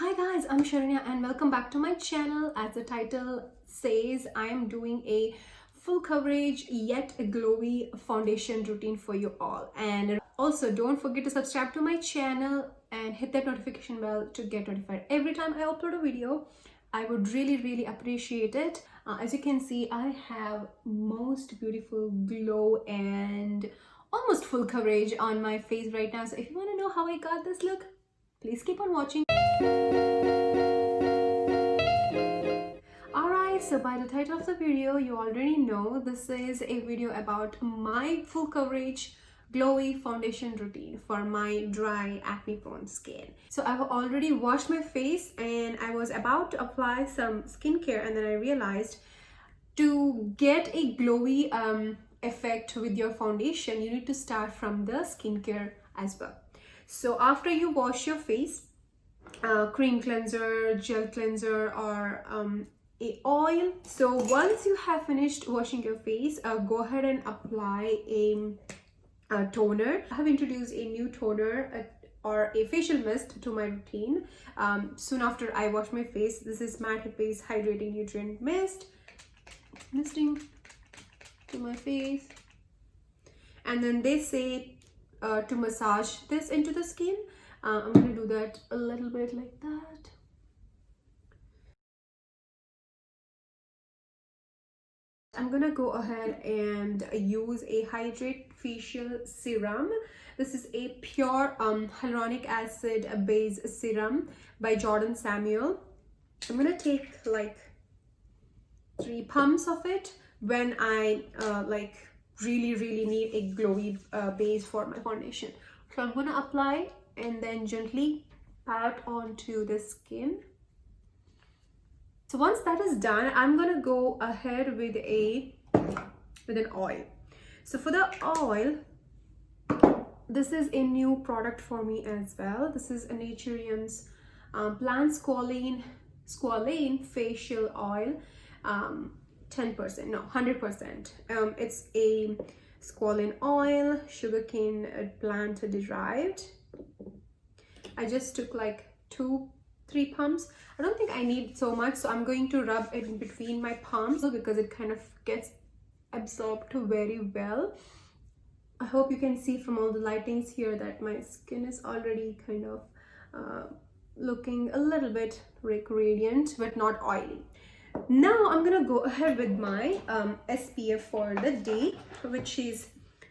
Hi guys, I'm Sharanya and welcome back to my channel. As the title says, I am doing a full coverage yet a glowy foundation routine for you all. And also don't forget to subscribe to my channel and hit that notification bell to get notified every time I upload a video. I would really appreciate it. As you can see, I have most beautiful glow and almost full coverage on my face right now. So if you want to know how I got this look, please keep on watching. Alright, so by the title of the video, you already know this is a video about my full coverage glowy foundation routine for my dry acne prone skin. So I've already washed my face and I was about to apply some skincare, and then I realized to get a glowy effect with your foundation, you need to start from the skincare as well. So after you wash your face, cream cleanser, gel cleanser, or a oil. So once you have finished washing your face, go ahead and apply a toner. I have introduced a new toner or a facial mist to my routine soon after I wash my face. This is Hippie's Hydrating Nutrient Mist. Misting to my face, and then they say to massage this into the skin. I'm going to do that a little bit like that. I'm going to go ahead and use a Hydrate facial serum. This is a pure hyaluronic acid base serum by Jordan Samuel. I'm going to take like 3 pumps of it when I really need a glowy base for my foundation. So I'm going to apply and then gently pat onto the skin. So once that is done, I'm going to go ahead with an oil. So for the oil, this is a new product for me as well. This is a Naturium's plant Squalane facial oil. 10%, no, 100%. It's a Squalane oil, sugarcane plant derived. I just took like 2-3 pumps. I don't think I need so much, so I'm going to rub it in between my palms because it kind of gets absorbed very well. I hope you can see from all the lightings here that my skin is already kind of looking a little bit radiant but not oily. Now I'm gonna go ahead with my SPF for the day, which is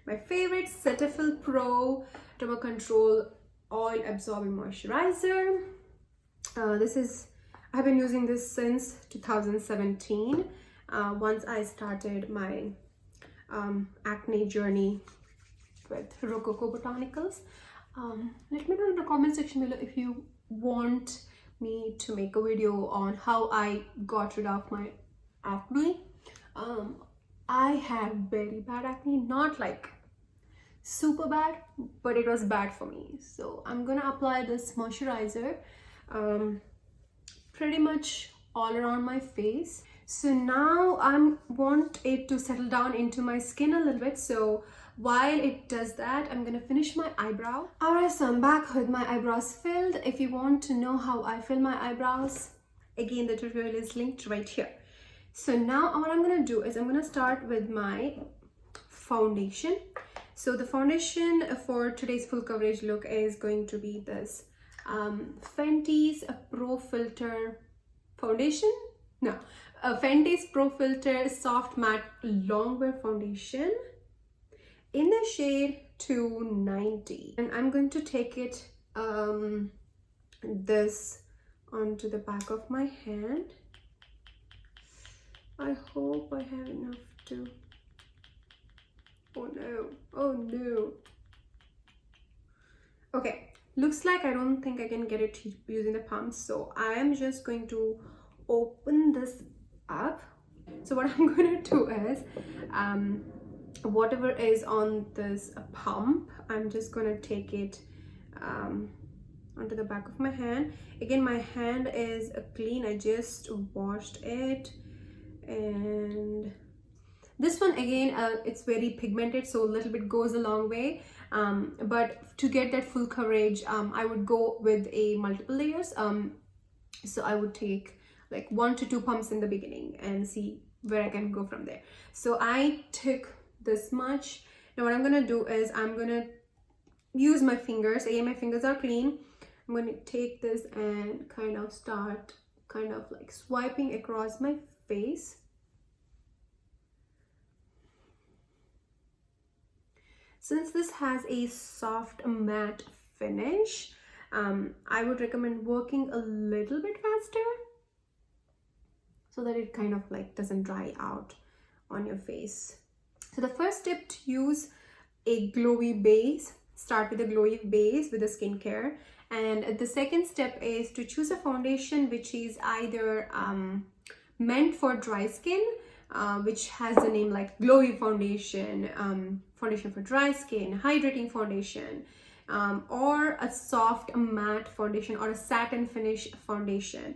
my favorite Cetaphil Pro Derma Control Oil Absorbing Moisturizer. I've been using this since 2017. Once I started my acne journey with Rococo Botanicals. Let me know in the comment section below if you want me to make a video on how I got rid of my acne. I had very bad acne, not like super bad, but it was bad for me. So I'm gonna apply this moisturizer pretty much all around my face. So now I want it to settle down into my skin a little bit. So while it does that, I'm gonna finish my eyebrow. Alright, so I'm back with my eyebrows filled. If you want to know how I fill my eyebrows, again the tutorial is linked right here. So now what I'm gonna do is I'm gonna start with my foundation. So the foundation for today's full coverage look is going to be this Fenty's Pro Filter foundation. No, Fenty's Pro Filter Soft Matte Longwear foundation in the shade 290, and I'm going to take it this onto the back of my hand. I hope I have enough to. Oh no. Okay, looks like I don't think I can get it using the pump, so I am just going to open this up. So what I'm going to do is whatever is on this pump, I'm just gonna take it onto the back of my hand. Again, my hand is clean, I just washed it. And this one again, it's very pigmented, so a little bit goes a long way, but to get that full coverage, I would go with a multiple layers. So I would take like 1 to 2 pumps in the beginning and see where I can go from there. So I took this much. Now what I'm gonna do is I'm gonna use my fingers. Again, my fingers are clean. I'm gonna take this and kind of start kind of like swiping across my face. Since this has a soft matte finish, I would recommend working a little bit faster so that it kind of like doesn't dry out on your face. So the first tip to use a glowy base, start with a glowy base with a skincare. And the second step is to choose a foundation which is either meant for dry skin, which has the name like glowy foundation, foundation for dry skin, hydrating foundation, or a soft matte foundation or a satin finish foundation,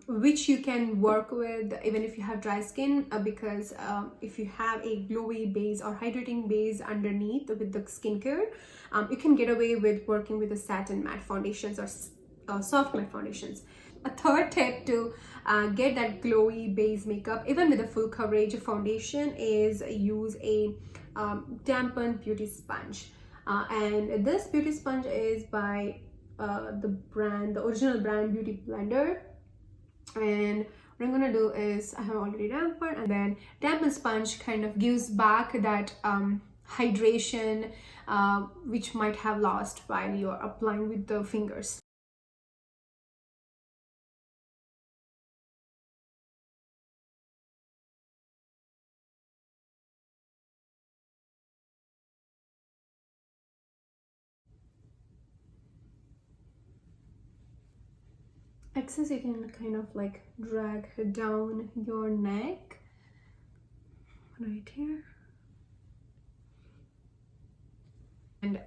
which you can work with even if you have dry skin, because if you have a glowy base or hydrating base underneath with the skincare, you can get away with working with the satin matte foundations or soft matte foundations. A third tip to get that glowy base makeup even with a full coverage foundation is use a dampened beauty sponge, and this beauty sponge is by the original brand Beauty Blender. And what I'm gonna do is, I have already dampened, and then dampened sponge kind of gives back that hydration which might have lost while you're applying with the fingers. Excess you can kind of like drag down your neck right here. And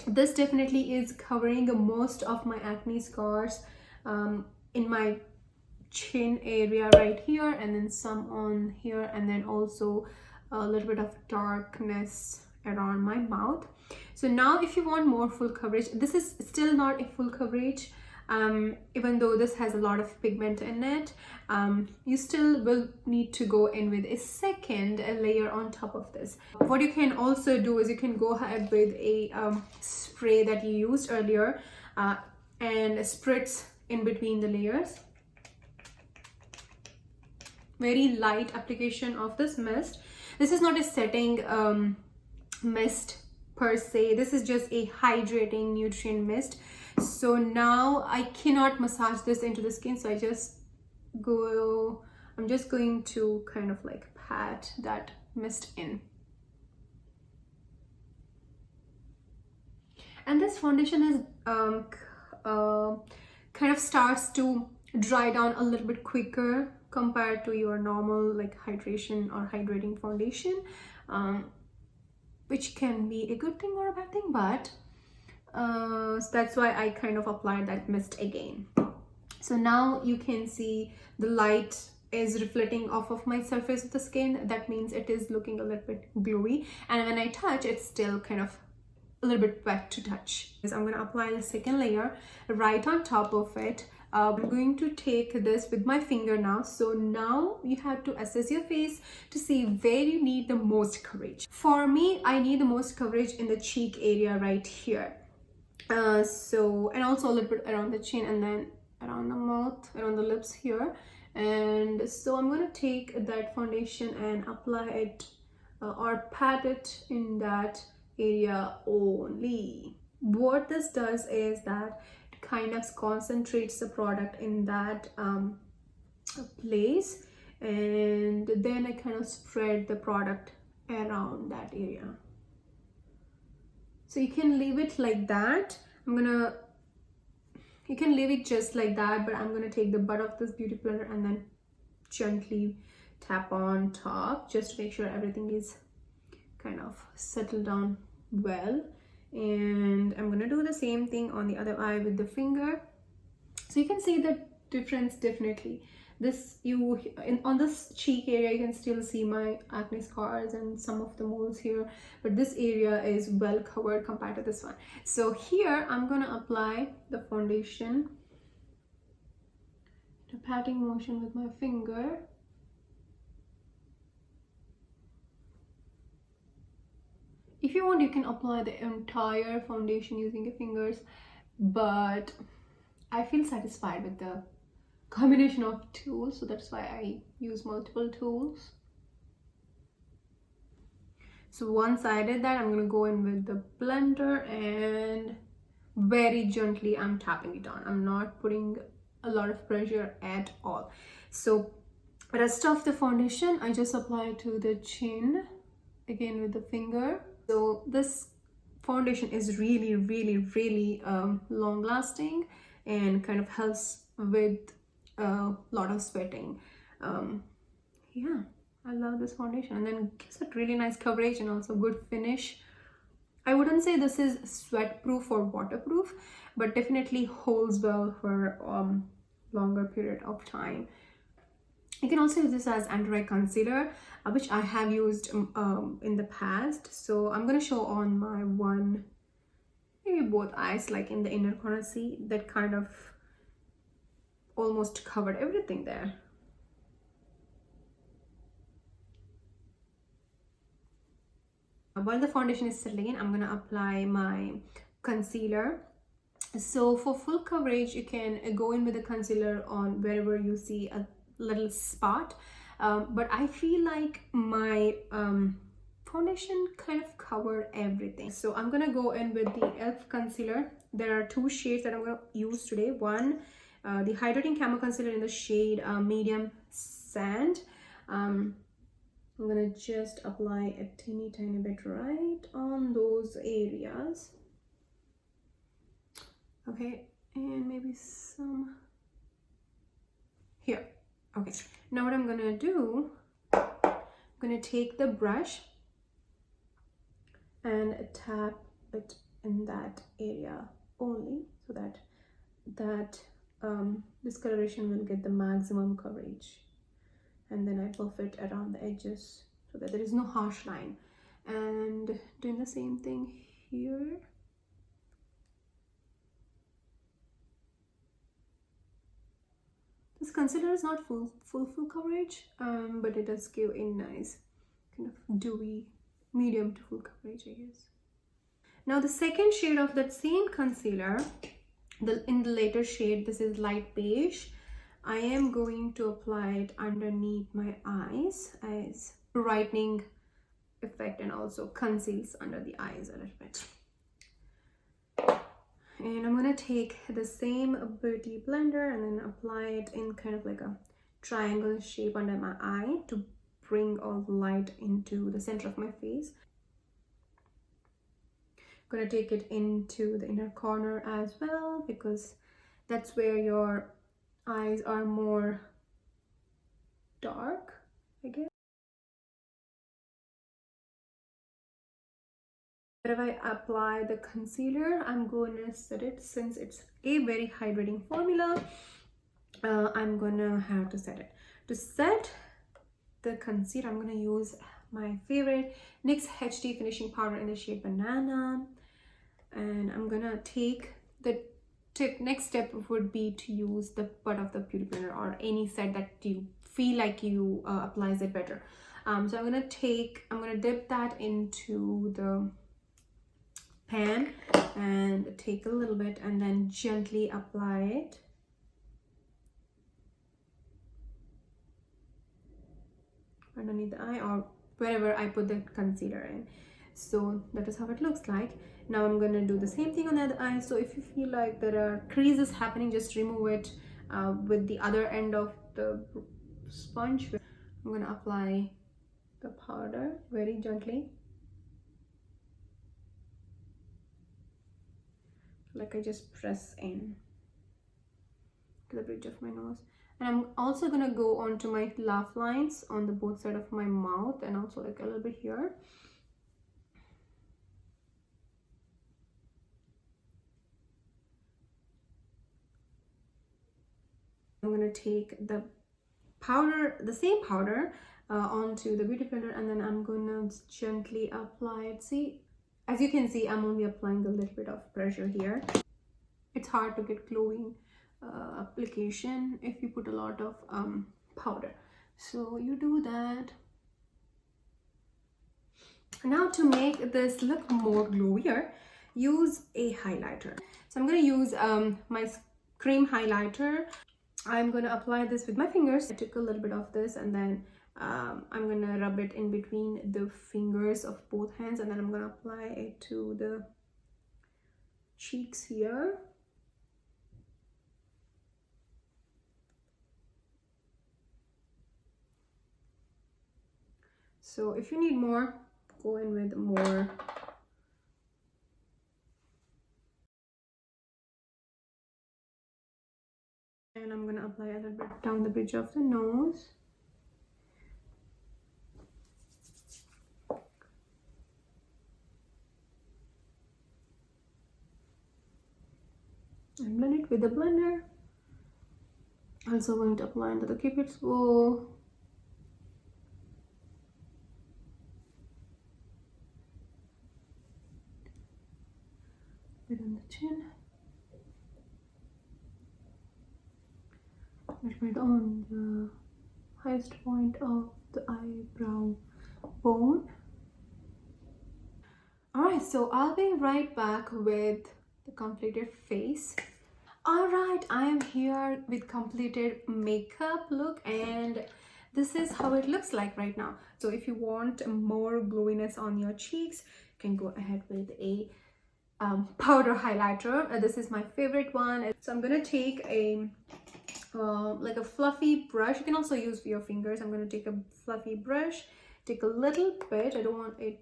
this definitely is covering most of my acne scars in my chin area right here, and then some on here, and then also a little bit of darkness around my mouth. So now if you want more full coverage, this is still not a full coverage. Even though this has a lot of pigment in it, you still will need to go in with a second layer on top of this. What you can also do is you can go ahead with a spray that you used earlier and spritz in between the layers. Very light application of this mist. This is not a setting mist per se. This is just a hydrating nutrient mist. So now I cannot massage this into the skin, so I'm just going to kind of like pat that mist in. And this foundation is kind of starts to dry down a little bit quicker compared to your normal like hydration or hydrating foundation, which can be a good thing or a bad thing, but so that's why I kind of applied that mist again. So now you can see the light is reflecting off of my surface of the skin. That means it is looking a little bit glowy, and when I touch, it's still kind of a little bit wet to touch. So I'm going to apply the second layer right on top of it. I'm going to take this with my finger now. So now you have to assess your face to see where you need the most coverage. For me, I need the most coverage in the cheek area right here. And also a little bit around the chin, and then around the mouth, around the lips here. And so I'm going to take that foundation and apply it or pat it in that area only. What this does is that it kind of concentrates the product in that place, and then I kind of spread the product around that area. So you can leave it like that. You can leave it just like that, but I'm gonna take the butt of this beauty blender and then gently tap on top just to make sure everything is kind of settled down well. And I'm gonna do the same thing on the other eye with the finger. So you can see the difference definitely. On this cheek area, you can still see my acne scars and some of the moles here, but this area is well covered compared to this one. So here I'm gonna apply the foundation patting motion with my finger. If you want, you can apply the entire foundation using your fingers, but I feel satisfied with the combination of tools, so that's why I use multiple tools. So once I did that, I'm gonna go in with the blender and very gently I'm tapping it on. I'm not putting a lot of pressure at all. So rest of the foundation I just apply to the chin again with the finger. So this foundation is really long lasting and kind of helps with a lot of sweating. Yeah, I love this foundation, and then gives it really nice coverage and also good finish. I wouldn't say this is sweat proof or waterproof, but definitely holds well for longer period of time. You can also use this as under-eye concealer, which I have used in the past. So I'm going to show on my one, maybe both eyes, like in the inner corner. See, that kind of almost covered everything there. While the foundation is settling in, I'm going to apply my concealer. So for full coverage, you can go in with the concealer on wherever you see a little spot, but I feel like my foundation kind of covered everything. So I'm gonna go in with the E.L.F concealer. There are two shades that I'm gonna use today. One, the Hydrating Camo Concealer in the shade Medium Sand. I'm gonna just apply a tiny bit right on those areas. Okay, and maybe some here. Okay, now what I'm gonna do, I'm gonna take the brush and tap it in that area only, so that discoloration will get the maximum coverage, and then I buff it around the edges so that there is no harsh line, and doing the same thing here. This concealer is not full coverage, but it does give a nice kind of dewy medium to full coverage, I guess. Now the second shade of that same concealer, in the later shade, this is light beige. I am going to apply it underneath my eyes as brightening effect, and also conceals under the eyes a little bit. And I'm gonna take the same beauty blender and then apply it in kind of like a triangle shape under my eye to bring all the light into the center of my face. I'm gonna take it into the inner corner as well, because that's where your eyes are more dark, I guess. If I apply the concealer, I'm going to set it, since it's a very hydrating formula, I'm gonna have to set it. To set the concealer, I'm gonna use my favorite NYX HD finishing powder in the shade Banana, and I'm gonna take the next step would be to use the butt of the beauty blender or any set that you feel like you applies it better. So I'm gonna dip that into the pan and take a little bit and then gently apply it. Underneath the eye or wherever I put the concealer in. So that is how it looks like. Now I'm gonna do the same thing on the other eye. So if you feel like there are creases happening, just remove it with the other end of the sponge. I'm gonna apply the powder very gently, like I just press in to the bridge of my nose. And I'm also gonna go on to my laugh lines on the both side of my mouth and also like a little bit here. I'm gonna take the powder, the same powder, onto the beauty blender, and then I'm gonna gently apply it. See, as you can see, I'm only applying a little bit of pressure here. It's hard to get glowing application if you put a lot of powder. So you do that. Now to make this look more glowier, use a highlighter. So I'm going to use my cream highlighter. I'm going to apply this with my fingers. I took a little bit of this and then I'm going to rub it in between the fingers of both hands, and then I'm going to apply it to the cheeks here. So if you need more, go in with more. And I'm going to apply a little bit down the bridge of the nose. And blend it with the blender. Also going to apply into the Cupid's bow. Bit on the chin. Bit on the highest point of the eyebrow bone. Alright, so I'll be right back with the completed face. Alright, I am here with completed makeup look, and this is how it looks like right now. So if you want more glowiness on your cheeks, you can go ahead with a powder highlighter. This is my favorite one. So I'm gonna take a like a fluffy brush. You can also use your fingers. I'm gonna take a fluffy brush, take a little bit, I don't want it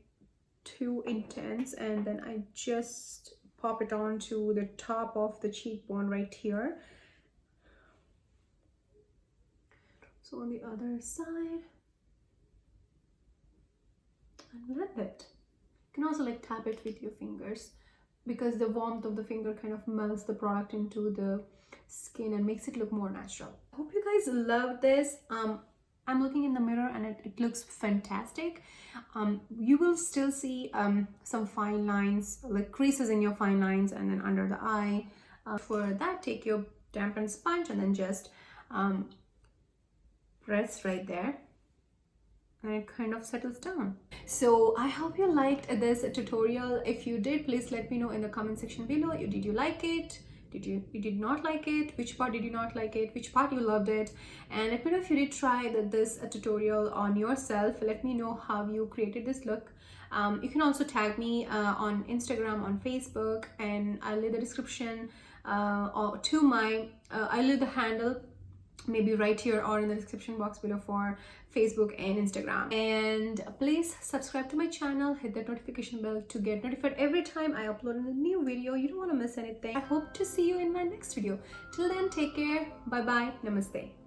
too intense, and then I just pop it onto the top of the cheekbone right here. So on the other side, and blend it. You can also like tap it with your fingers, because the warmth of the finger kind of melts the product into the skin and makes it look more natural. I hope you guys love this. I'm looking in the mirror and it looks fantastic. You will still see some fine lines, like creases in your fine lines, and then under the eye. For that, take your dampened sponge and then just press right there, and it kind of settles down. So I hope you liked this tutorial. If you did, please let me know in the comment section below. Did you like it? You did not like it? Which part did you not like it? Which part you loved it? And let me know if you did try this tutorial on yourself. Let me know how you created this look. You can also tag me on Instagram, on Facebook, and I'll leave the description or to my I'll leave the handle maybe right here or in the description box below for Facebook and Instagram. And please subscribe to my channel, hit that notification bell to get notified every time I upload a new video. You don't want to miss anything. I hope to see you in my next video. Till then, take care. Bye bye. Namaste.